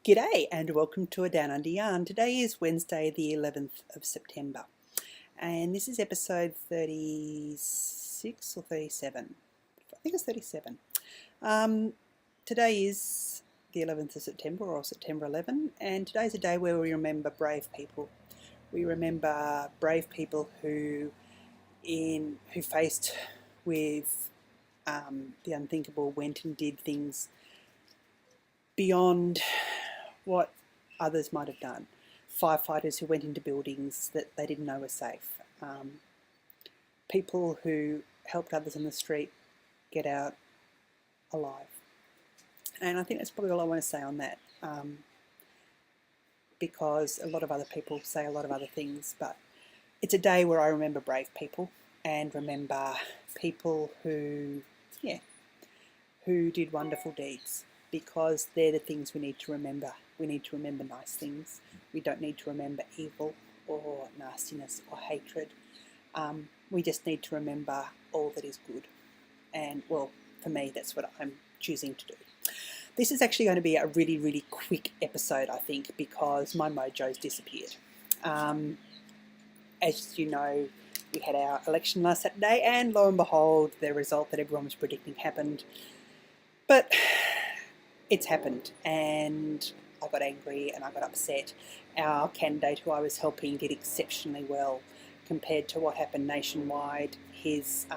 G'day and welcome to A Down Under Yarn. Today is Wednesday the 11th of September and this is episode 36 or 37. I think it's 37. Today is the 11th of September or September 11 and today's a day where we remember brave people. We remember brave people who faced with the unthinkable, went and did things beyond what others might have done. Firefighters who went into buildings that they didn't know were safe. People who helped others on the street get out alive. And I think that's probably all I want to say on that, because a lot of other people say a lot of other things, but it's a day where I remember brave people and remember people who did wonderful deeds, because they're the things we need to remember. We need to remember nice things. We don't need to remember evil or nastiness or hatred. We just need to remember all that is good. And, well, for me, that's what I'm choosing to do. This is actually going to be a really, really quick episode, I think, because my mojo's disappeared. As you know, we had our election last Saturday, and lo and behold, the result that everyone was predicting happened. But it's happened, and I got angry and I got upset. Our candidate who I was helping did exceptionally well compared to what happened nationwide. His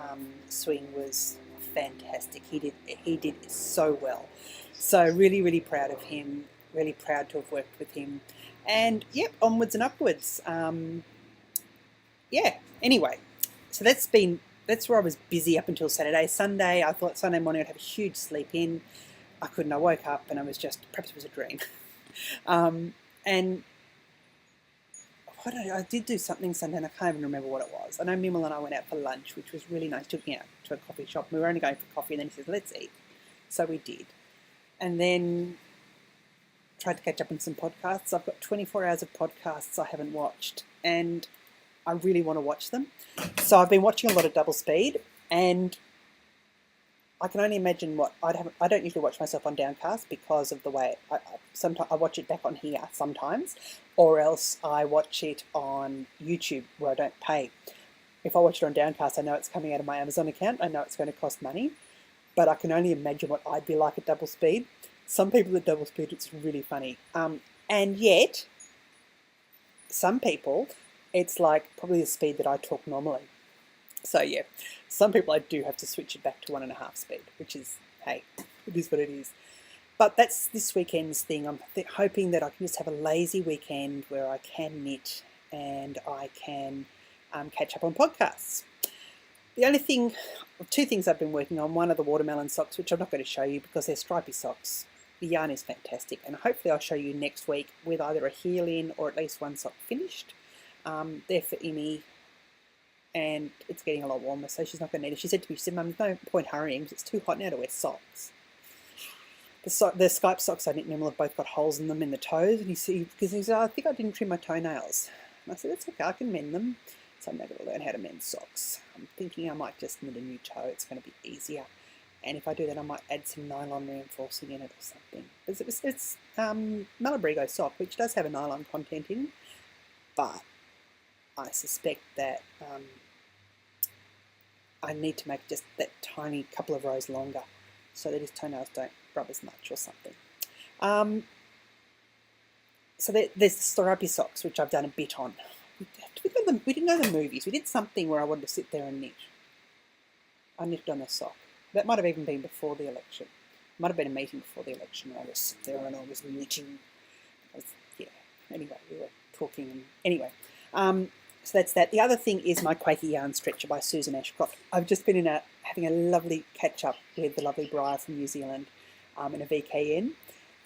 swing was fantastic. He did so well. So really, really proud of him. Really proud to have worked with him. And yep, onwards and upwards. Anyway, so that's where I was busy up until Saturday. Sunday, I thought Sunday morning I'd have a huge sleep in. I couldn't. I woke up and I was just, perhaps it was a dream. And I did do something Sunday and I can't even remember what it was. I know Mimmel and I went out for lunch, which was really nice. Took me out to a coffee shop. We were only going for coffee and then he said, let's eat. So we did. And then tried to catch up on some podcasts. I've got 24 hours of podcasts I haven't watched and I really want to watch them. So I've been watching a lot of double speed, and I can only imagine what I don't usually watch myself on Downcast because of the way sometimes I watch it back on here sometimes, or else I watch it on YouTube where I don't pay. If I watch it on Downcast, I know it's coming out of my Amazon account. I know it's going to cost money, but I can only imagine what I'd be like at double speed. Some people at double speed, it's really funny, and yet some people, it's like probably the speed that I talk normally. So yeah, some people I do have to switch it back to 1.5 speed, which is, hey, it is what it is. But that's this weekend's thing. I'm hoping that I can just have a lazy weekend where I can knit and I can catch up on podcasts. The only thing, two things I've been working on. One are the watermelon socks, which I'm not going to show you because they're stripy socks. The yarn is fantastic, and hopefully I'll show you next week with either a heel in or at least one sock finished. They're for Imi, and it's getting a lot warmer, so she's not going to need it. She said to me, she said, Mum, there's no point hurrying because it's too hot now to wear socks. The Skype socks I knit Mimmel have both got holes in them in the toes, and he said, I think I didn't trim my toenails. And I said, that's okay, I can mend them. So I'm now going to learn how to mend socks. I'm thinking I might just knit a new toe, it's going to be easier. And if I do that, I might add some nylon reinforcing in it or something. It's Malabrigo sock, which does have a nylon content in, but I suspect that I need to make just that tiny couple of rows longer so that his toenails don't rub as much or something. So there's the stripy socks, which I've done a bit on. We didn't go to the movies. We did something where I wanted to sit there and knit. I knitted on a sock. That might have even been before the election. Might have been a meeting before the election where I was sitting there and I was knitting. Anyway, we were talking. Anyway, so that's that. The other thing is my Quaky Yarn Stretcher by Susan Ashcroft. I've just been having a lovely catch-up with the lovely Briar from New Zealand in a VKN.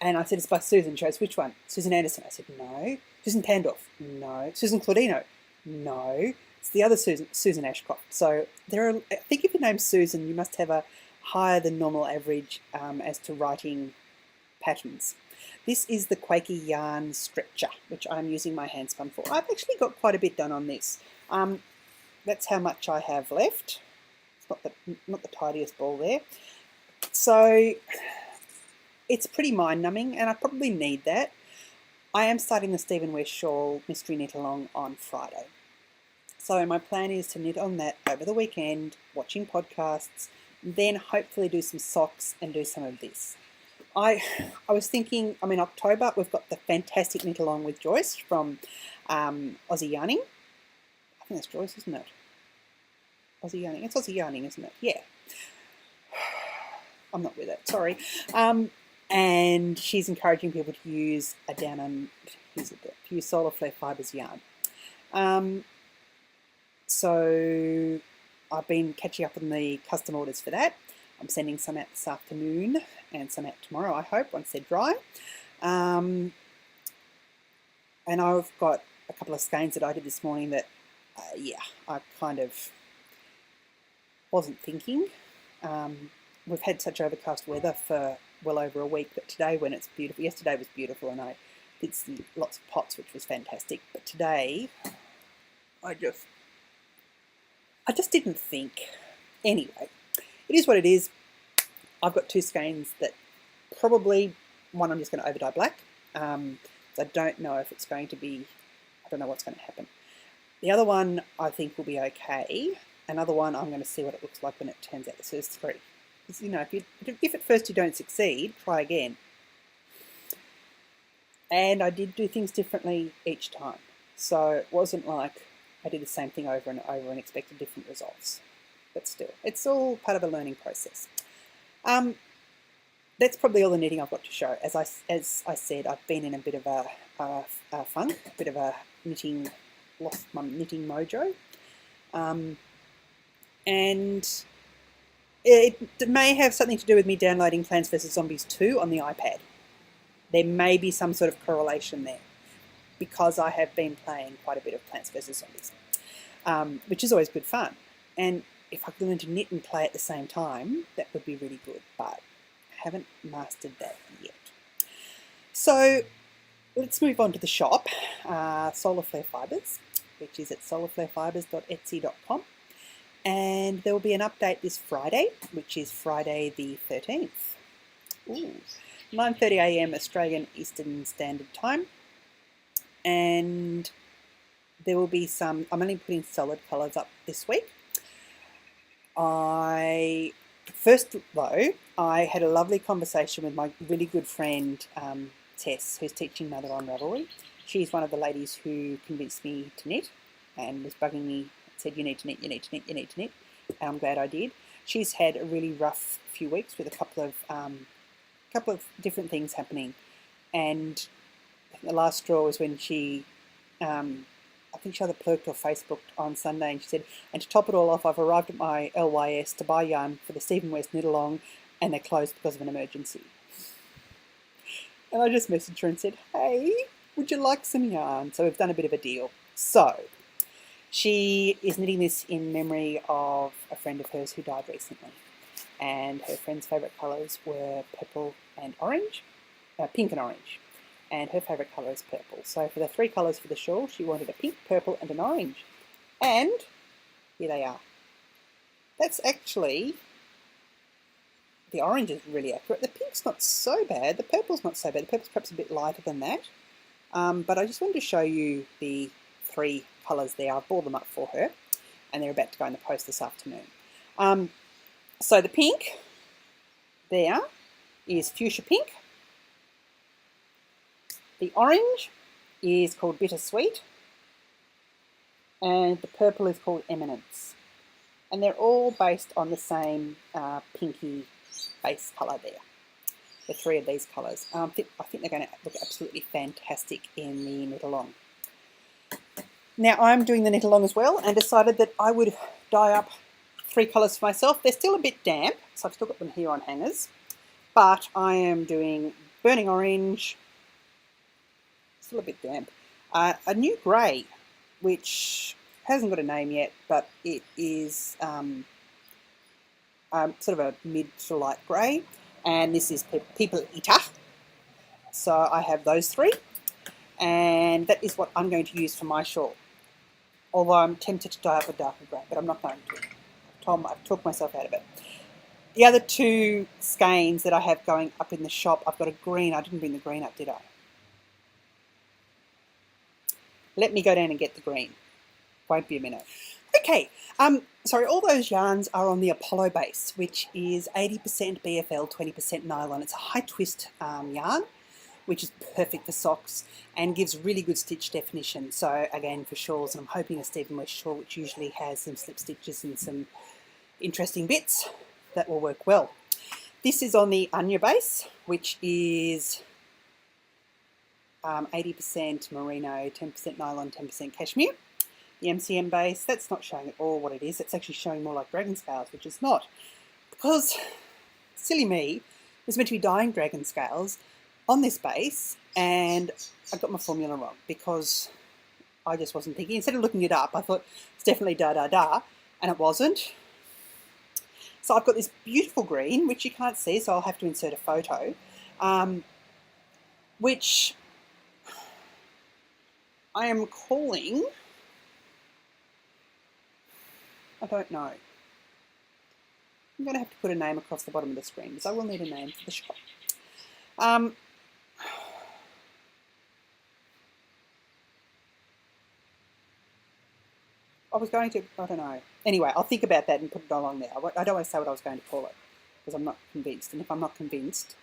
And I said, it's by Susan. She goes, which one? Susan Anderson. I said, no. Susan Pandorf. No. Susan Claudino. No. It's the other Susan Ashcroft. So I think if your name's Susan, you must have a higher than normal average as to writing patterns. This is the Quaky Yarn Stretcher, which I'm using my hand spun for. I've actually got quite a bit done on this. That's how much I have left. It's not the tidiest ball there. So it's pretty mind-numbing, and I probably need that. I am starting the Stephen West Shawl Mystery Knit Along on Friday. So my plan is to knit on that over the weekend, watching podcasts, then hopefully do some socks and do some of this. I was thinking, in October, we've got the fantastic knit along with Joyce from Aussie Yarning. I think that's Joyce, isn't it? Aussie Yarning. It's Aussie Yarning, isn't it? Yeah. I'm not with it, sorry. And she's encouraging people to use use solar flare fibres yarn. So I've been catching up on the custom orders for that. I'm sending some out this afternoon and some out tomorrow, I hope, once they're dry. And I've got a couple of skeins that I did this morning that, I kind of wasn't thinking. We've had such overcast weather for well over a week, but today when it's beautiful, yesterday was beautiful and I did lots of pots, which was fantastic. But today, I just didn't think. Anyway, it is what it is. I've got 2 skeins that probably, one I'm just going to over dye black. So I don't know if it's going to be, I don't know what's going to happen. The other one I think will be okay. Another one I'm going to see what it looks like when it turns out. So there's 3. If at first you don't succeed, try again. And I did do things differently each time. So it wasn't like I did the same thing over and over and expected different results. But still, it's all part of a learning process. That's probably all the knitting I've got to show. As I said, I've been in a bit of a funk, a bit of a lost my knitting mojo. And it may have something to do with me downloading Plants vs. Zombies 2 on the iPad. There may be some sort of correlation there because I have been playing quite a bit of Plants vs. Zombies, which is always good fun. And if I could learn to knit and play at the same time, that would be really good, but I haven't mastered that yet. So let's move on to the shop, Solar Flare Fibres, which is at solarflarefibres.etsy.com. And there will be an update this Friday, which is Friday the 13th. 9:30 a.m. Australian Eastern Standard Time. And there will be some, I'm only putting solid colours up this week. First though, I had a lovely conversation with my really good friend Tess, who's teaching Mother on Ravelry. She's one of the ladies who convinced me to knit and was bugging me, said you need to knit, you need to knit, you need to knit. And I'm glad I did. She's had a really rough few weeks with a couple of different things happening, and the last straw was when she, I think she either plurked or Facebooked on Sunday, and she said, and to top it all off, I've arrived at my LYS to buy yarn for the Stephen West knit along, and they're closed because of an emergency. And I just messaged her and said, hey, would you like some yarn? So we've done a bit of a deal. So she is knitting this in memory of a friend of hers who died recently, and her friend's favourite colours were purple and orange, pink and orange, and her favourite colour is purple. So for the 3 colours for the shawl, she wanted a pink, purple and an orange, and here they are. That's actually, the orange is really accurate. The pink's not so bad, the purple's not so bad. The purple's perhaps a bit lighter than that, but I just wanted to show you the 3 colours there. I've bought them up for her, and they're about to go in the post this afternoon. So the pink there is fuchsia pink. The orange is called bittersweet, and the purple is called eminence. And they're all based on the same pinky base colour there. The 3 of these colours. I think they're going to look absolutely fantastic in the knit along. Now I'm doing the knit along as well, and decided that I would dye up 3 colours for myself. They're still a bit damp, so I've still got them here on hangers, but I am doing burning orange, still a bit damp, a new grey, which hasn't got a name yet, but it is sort of a mid to light grey, and this is People Eater. So I have those 3, and that is what I'm going to use for my shawl. Although I'm tempted to dye up a darker grey, but I'm not going to. I've talked myself out of it. The other two skeins that I have going up in the shop, I've got a green. I didn't bring the green up, did I? Let me go down and get the green. Won't be a minute. Okay, sorry, all those yarns are on the Apollo base, which is 80% BFL, 20% nylon. It's a high twist yarn, which is perfect for socks and gives really good stitch definition. So again, for shawls, and I'm hoping a Stephen West shawl, which usually has some slip stitches and some interesting bits, that will work well. This is on the Anya base, which is 80% merino, 10% nylon, 10% cashmere. The MCM base, that's not showing at all what it is. It's actually showing more like dragon scales, which is not. Because, silly me, was meant to be dyeing dragon scales on this base, and I got my formula wrong because I just wasn't thinking. Instead of looking it up, I thought it's definitely da-da-da, and it wasn't. So I've got this beautiful green, which you can't see, so I'll have to insert a photo, which I am calling, I don't know. I'm going to have to put a name across the bottom of the screen because I will need a name for the shop. I was going to, I don't know. Anyway, I'll think about that and put it along there. I don't want to say what I was going to call it because I'm not convinced. And if I'm not convinced,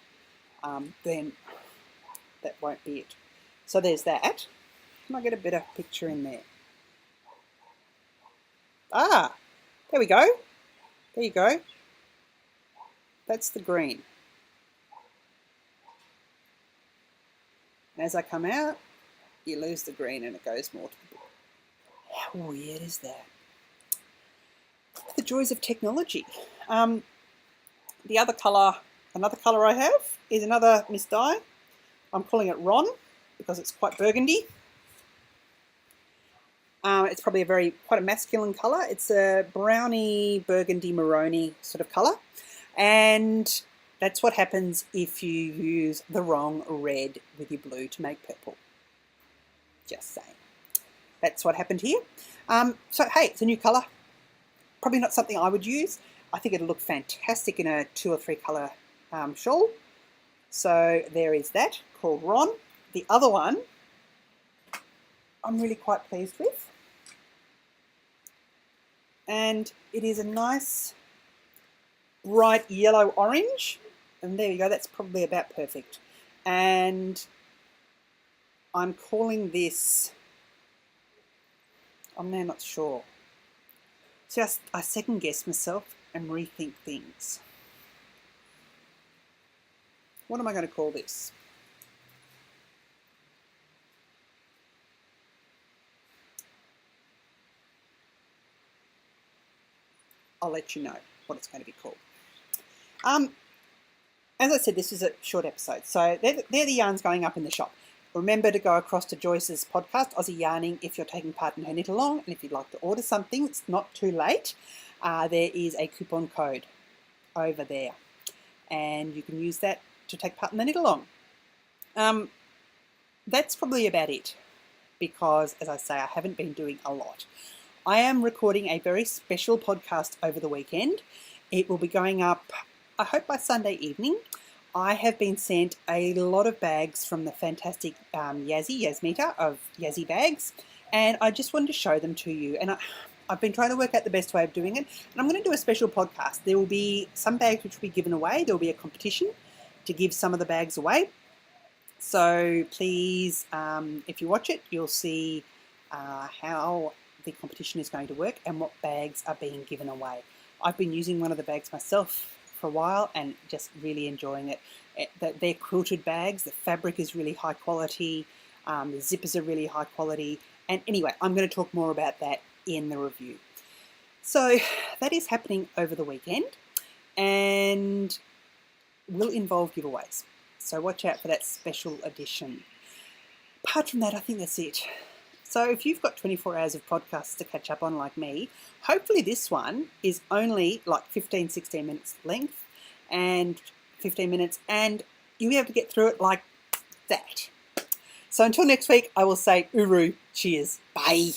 then that won't be it. So there's that. Can I get a better picture in there? Ah, there we go. There you go. That's the green. And as I come out, you lose the green and it goes more to the blue. How weird is that? The joys of technology. The other colour, another colour I have is another mist dye. I'm calling it Ron because it's quite burgundy. It's probably quite a masculine colour. It's a browny, burgundy, maroni sort of colour. And that's what happens if you use the wrong red with your blue to make purple. Just saying. That's what happened here. So, hey, it's a new colour. Probably not something I would use. I think it'll look fantastic in a 2 or 3 colour shawl. So there is that, called Ron. The other one I'm really quite pleased with. And it is a nice bright yellow orange. And there you go, that's probably about perfect. And I'm calling this, I'm now not sure. So I second guess myself and rethink things. What am I going to call this? I'll let you know what it's going to be called. As I said, this is a short episode, so they're the yarns going up in the shop. Remember to go across to Joyce's podcast, Aussie Yarning, if you're taking part in her knit along, and if you'd like to order something, it's not too late. There is a coupon code over there, and you can use that to take part in the knit along. That's probably about it, because, as I say, I haven't been doing a lot. I am recording a very special podcast over the weekend. It will be going up, I hope, by Sunday evening. I have been sent a lot of bags from the fantastic Yasmita of Yazzie Bags, and I just wanted to show them to you. And I've been trying to work out the best way of doing it, and I'm going to do a special podcast. There will be some bags which will be given away. There will be a competition to give some of the bags away. So please, if you watch it, you'll see how the competition is going to work and what bags are being given away. I've been using one of the bags myself for a while and just really enjoying it. They're quilted bags. The fabric is really high quality. The zippers are really high quality. And anyway, I'm going to talk more about that in the review. So that is happening over the weekend and will involve giveaways. So watch out for that special edition. Apart from that, I think that's it. So if you've got 24 hours of podcasts to catch up on like me, hopefully this one is only like 15, 16 minutes length and 15 minutes, and you'll be able to get through it like that. So until next week, I will say uru, cheers, bye.